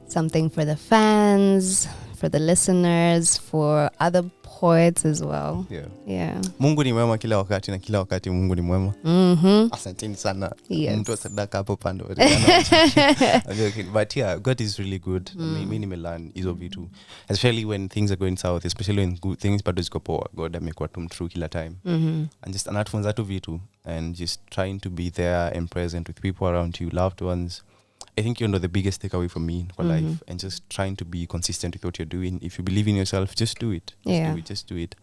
something for the fans, for the listeners, for other poets as well. Yeah. Mungu ni mwema kila wakati, na kila wakati Mungu ni mwema. Asanteni sana. Mtu sadaka hapo pande. But yeah, God is really good. Mimi nimelearn hizo vitu, especially when things are going south, especially when good things bado ziko poa. God amekuwa true kila time. And just anatufunza tu vitu, and just trying to be there and present with people around you, loved ones. I think the biggest takeaway from me for life, and just trying to be consistent with what you're doing. If you believe in yourself, just do it. Just do it.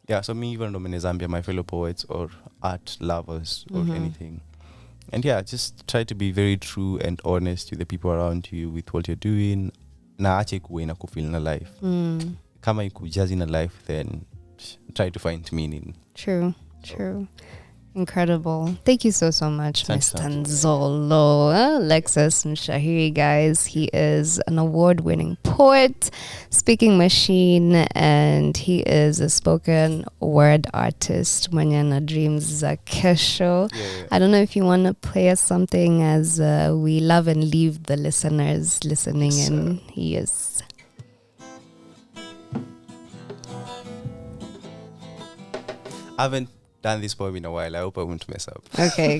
Yeah, so me, even though in Zambia, my fellow poets or art lovers or anything. And yeah, just try to be very true and honest with the people around you with what you're doing. Na ache kuwe na kufeel na life. Kama ikujazi na life, then try to find meaning. True. Incredible. Thank you so much, Mr. Nzolo. Lexus Mshairi, guys. He is an award-winning poet, speaking machine, and he is a spoken word artist. Manyana Dreams za Kesho. I don't know if you want to play us something as we love and leave the listeners listening in. Yes. I haven't done this poem in a while. I hope I won't mess up. Okay.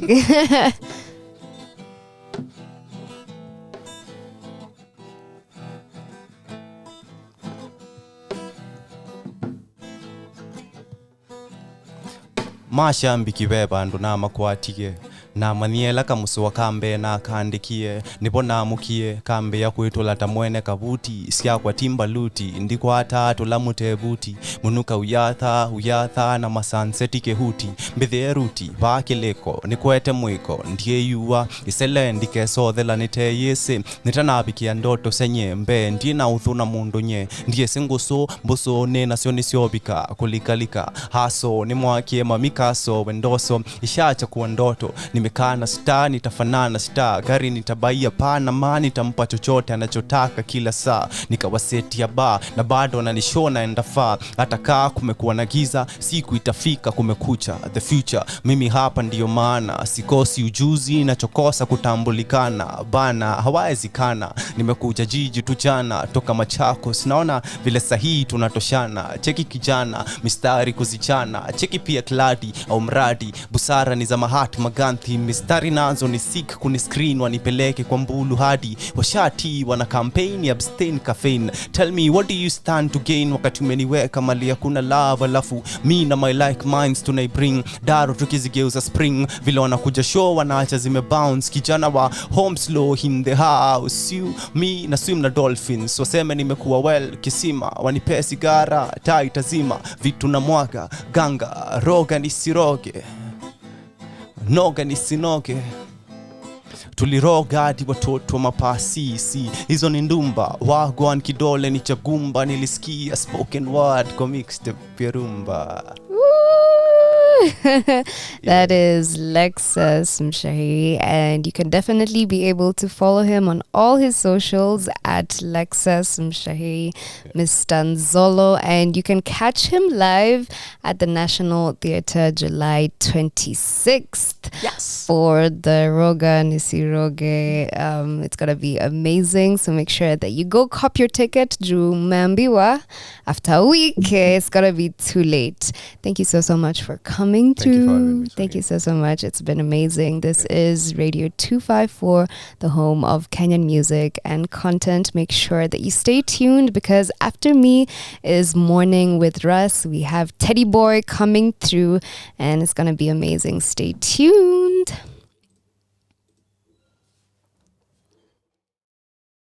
Mashambi kibeba ndo na makwatike na maniela kamusuwa kambe na kandikie nipo namukie kambe ya kuitola tamwene kavuti siya kwa timba luti ndiko hata tulamu buti munuka uyatha na masanseti kehuti mbithe ruti vakileko nikwete mwiko ndiye yuwa isele ndike sothela nite yese nitanabikia ndoto senye mbe ndiye na uthuna mundu nye ndiye singuso mbuso ne nasio nisiobika kulikalika haso ni mwakie mamikaso wendoso ishacha kuwa ndoto nimekana star nitafanana star gari nitabaia pana mani nitampa chochote anachotaka kila saa nikawaseti ya bar na bado ananishona endafaa atakaa kumekuwa na giza siku itafika kumekucha the future mimi hapa ndiyo maana sikosi ujuzi nachokosa kutambulikana bana hawawezekana nimekuja jiji tu jana toka Machakos naona vile sahihi tunatoshana cheki kijana mistari kuzichana cheki pia kladi au mradi busara ni za Mahatma Maganthi mistari nazo ni sick kuni screen wanipeleke kwa mbulu hadi washati wana campaign abstain caffeine tell me what do you stand to gain wakati umeniweka mali kuna love alafu me na my like minds tunai bring daro tukizigeuza spring vile wanakuja show wanaacha zime bounce kijana wa home slow in the house you me na swim na dolphins waseme nimekuwa well kisima wanipe sigara taa itazima vitu na mwaga ganga roga nisiroge noga nisinoge tuliroga hadi watoto wa mapasisi, hizo ni ndumba wagwan, kidole ni chagumba, nilisikia spoken word kwa mixtape ya rumba. That is Lexus Mshahiri, and you can definitely be able to follow him on all his socials at Lexus Mshahiri, Mr. Nzolo, and you can catch him live at the National Theatre July 26th. Yes. For the Roga Nisiroge. It's gonna be amazing, so make sure that you go cop your ticket. Juu Mambiwa, after a week, it's gonna be too late. Thank you so much for coming through. Thank you so much. It's been amazing. This is Radio 254, the home of Kenyan music and content. Make sure that you stay tuned, because after me is Morning with Russ. We have Teddy Boy coming through, and it's gonna be amazing. Stay tuned.